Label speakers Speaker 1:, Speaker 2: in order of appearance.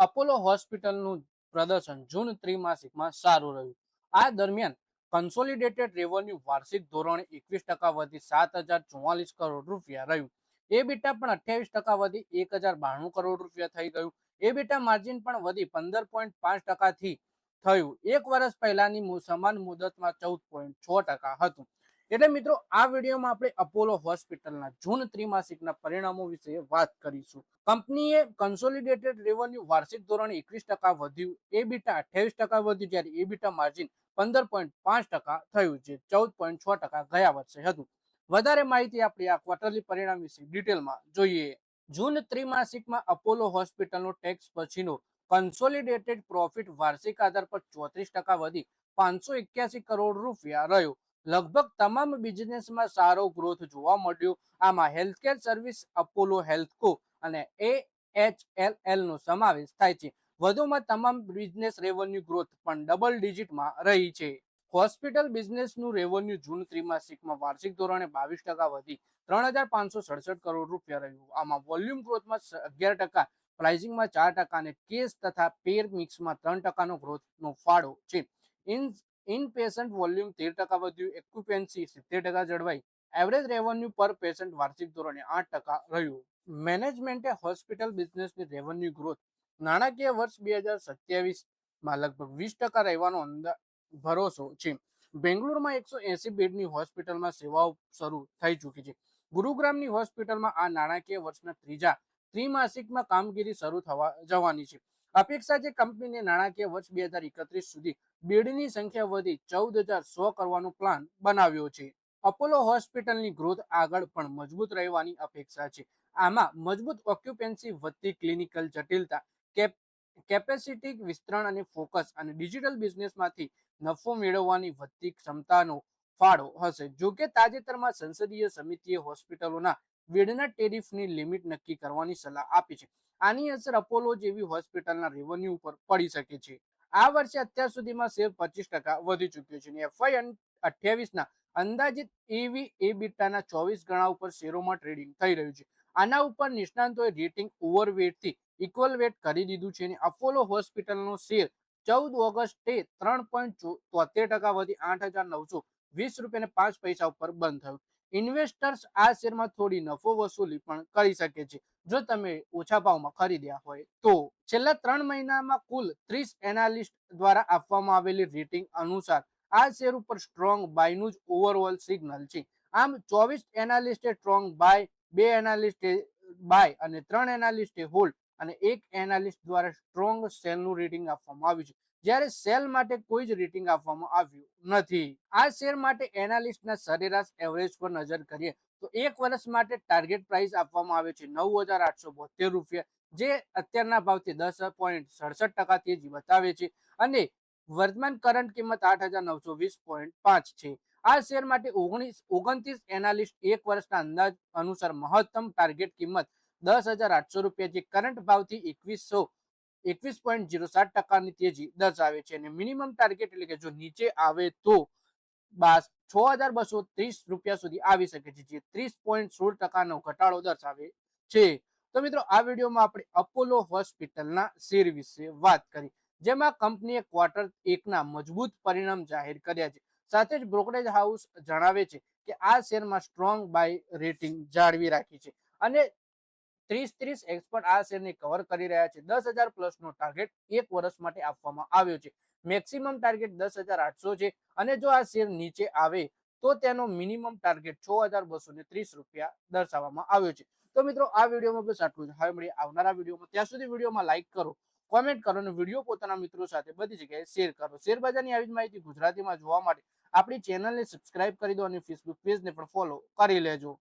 Speaker 1: Apollo હોસ્પિટલનું પ્રદર્શન જૂન ત્રિમાસિકમાં સારું રહ્યું. આ દરમિયાન કન્સોલિડેટેડ રેવન્યુ વાર્ષિક ધોરણે 21% વધી 7,044 કરોડ રૂપિયા રહ્યું. એબીટા પણ 28% વધી 1,092 કરોડ રૂપિયા થઈ ગયું. એબીટા માર્જિન પણ વધી 15.5% થી થયું. એક વર્ષ પહેલાની સમાન મુદતમાં 14.6% હતું. એટલે મિત્રો આ વિડીયોમાં આપણે અપોલો હોસ્પિટલના જૂન ત્રિમાસિકના પરિણામો વિશે વાત કરીશું. કંપનીએ કન્સોલિડેટેડ રેવન્યુ વાર્ષિક ધોરણે 21% વધ્યું, એબીટા 28% વધ્યું, જ્યારે એબીટા માર્જિન 15.5% થયું, જે 14.6% ગયા વર્ષે હતું. વધારે માહિતી આપણે આ ક્વાર્ટરલી પરિણામ વિશે ડિટેલમાં જોઈએ. જૂન ત્રિમાસિકમાં અપોલો હોસ્પિટલનો ટેક્સ પછીનો કન્સોલિડેટેડ પ્રોફિટ વાર્ષિક આધાર પર 34% વધી 581 કરોડ રૂપિયા રહ્યો. લગભગ તમામ બિઝનેસમાં સારો ગ્રોથ જોવા મળ્યો. આમાં હેલ્થકેર સર્વિસ, અપોલો હેલ્થકો અને AHLL નો સમાવેશ થાય છે. વધુમાં તમામ બિઝનેસ રેવન્યુ ગ્રોથ પણ ડબલ ડિજિટમાં રહી છે. હોસ્પિટલ બિઝનેસનું રેવન્યુ જૂન ત્રિમાસિકમાં વાર્ષિક ધોરણે 22% વધી 3,567 કરોડ રૂપિયા રહ્યું. આમાં વોલ્યુમ ગ્રોથમાં 11%, પ્રાઇસિંગમાં 4% અને કેસ તથા પેર મિક્સમાં 3%નો ગ્રોથનો ફાળો છે. ઇન પેશન્ટ વોલ્યુમ 13% વધ્યું, એક્યુપેન્સી 70% જળવાઈ, એવરેજ રેવન્યુ પર પેશન્ટ વાર્ષિક ધોરણે 8% રહ્યું. મેનેજમેન્ટે હોસ્પિટલ બિઝનેસની રેવન્યુ ગ્રોથ નાણાકીય વર્ષ 2027માં લગભગ 20% રહેવાનો ભરોસો છે. બેંગ્લોરમાં 180 બેડની હોસ્પિટલમાં સેવાઓ શરૂ થઈ ચૂકી છે. ગુરુગ્રામની હોસ્પિટલમાં આ નાણાકીય વર્ષના ત્રીજા ત્રિમાસિકમાં કામગીરી શરૂ થવા જવાની છે. અપેક્ષા છે કંપનીને નાણાકીય વર્ષ 2031 સુધી બેડની સંખ્યા વધી 14,100 કરવાનો પ્લાન બનાવ્યો છે. અપોલો હોસ્પિટલની ગ્રોથ આગળ પણ મજબૂત રહેવાની અપેક્ષા છે. આમાં મજબૂત ઓક્યુપેન્સી, વધતી ક્લિનિકલ જટિલતા, કેપેસિટી વિસ્તરણ અને ફોકસ અને ડિજિટલ બિઝનેસમાંથી નફો મેળવવાની વધતી ક્ષમતાનો ફાળો હશે. જોકે તાજેતરમાં સંસદીય સમિતિએ હોસ્પિટલોના બેડના ટેરિફની લિમિટ નક્કી કરવાની સલાહ આપી છે. આની અસર અપોલો જેવી હોસ્પિટલના રેવન્યુ ઉપર પડી શકે છે. આ વર્ષે અત્યાર સુધીમાં શેર 25% વધી ચૂક્યો છે અને FY28ના અંદાજિત એબીટાના 24 ગણા ઉપર શેરોમાં ટ્રેડિંગ થઈ રહ્યું છે. આના ઉપર નિષ્ણાંતોએ રેટિંગ ઓવરવેટથી ઇક્વલ વેટ કરી દીધું છે અને અપોલો હોસ્પિટલનો શેર 14 ઓગસ્ટે 3.73% વધી 8,920 રૂપિયા 5 પૈસા ઉપર બંધ થયું. ઇન્વેસ્ટર્સ આ શેરમાં થોડી નફો વસૂલી પણ કરી શકે છે જો તમે ઓછા ભાવમાં ખરીદ્યા હોય તો. છેલ્લા 3 મહિનામાં કુલ 30 એનાલિસ્ટ દ્વારા આપવામાં આવેલી રેટિંગ અનુસાર આ શેર ઉપર સ્ટ્રોંગ બાયનું જ ઓવરઓલ સિગ્નલ છે. આમ 24 એનાલિસ્ટે સ્ટ્રોંગ બાય, 2 એનાલિસ્ટે બાય અને 3 એનાલિસ્ટે હોલ્ડ અને 1 એનાલિસ્ટ દ્વારા સ્ટ્રોંગ સેલનું રેટિંગ આપવામાં આવ્યું છે, જ્યારે સેલ માટે કોઈ જ રેટિંગ આપવામાં આવ્યું નથી. આ શેર માટે એનાલિસ્ટના સરેરાશ એવરેજ પર નજર કરીએ તો એક વર્ષ માટે ટાર્ગેટ પ્રાઇસ આપવામાં આવે છે 9,872 રૂપિયા, જે અત્યારના ભાવથી 10.67% તેજી બતાવે છે અને વર્તમાન કરંટ કિંમત 8,920.5 છે. આ શેર માટે 29 એનાલિસ્ટ એક વર્ષના અંદાજ અનુસાર મહત્તમ ટાર્ગેટ કિંમત 10,800 રૂપિયા, જે કરંટ ભાવથી 21.07%ની તેજી દર્શાવે છે અને મિનિમમ ટાર્ગેટ એટલે કે જો નીચે આવે તો 6,230 રૂપિયા સુધી આવી શકે છે, જે 30.16%નો ઘટાડો દર્શાવે છે. તો મિત્રો આ વિડીયોમાં આપણે અપોલો હોસ્પિટલના શેર વિશે વાત કરી, જેમાં કંપનીએ ક્વાર્ટર 1ના મજબૂત પરિણામ જાહેર કર્યા છે. સાથે જ બ્રોકરેજ હાઉસ જણાવે છે કે આ શેરમાં સ્ટ્રોંગ બાય રેટિંગ જાળવી રાખી છે અને 30 એક્સપર્ટ આ શેરને કવર કરી રહ્યા છે. 10,000 પ્લસનો ટાર્ગેટ એક વર્ષ માટે આપવામાં આવ્યો છે. મેક્સિમમ ટાર્ગેટ 10,800 છે અને જો આ શેર નીચે આવે તો તેનો મિનિમમ ટાર્ગેટ 6,230 રૂપિયા દર્શાવવામાં આવ્યો છે. તો મિત્રો આ વિડીયોમાં બસ આટલું જ. હવે મળીએ આવનારા વિડીયોમાં. ત્યાં સુધી વિડીયોમાં લાઈક કરો, કોમેન્ટ કરો અને વિડીયો પોતાના મિત્રો સાથે બધી જગ્યાએ શેર કરો. શેર બજારની આવી જ માહિતી ગુજરાતીમાં જોવા માટે આપણી ચેનલને સબસ્ક્રાઇબ કરી દો અને ફેસબુક પેજને પણ ફોલો કરી લેજો.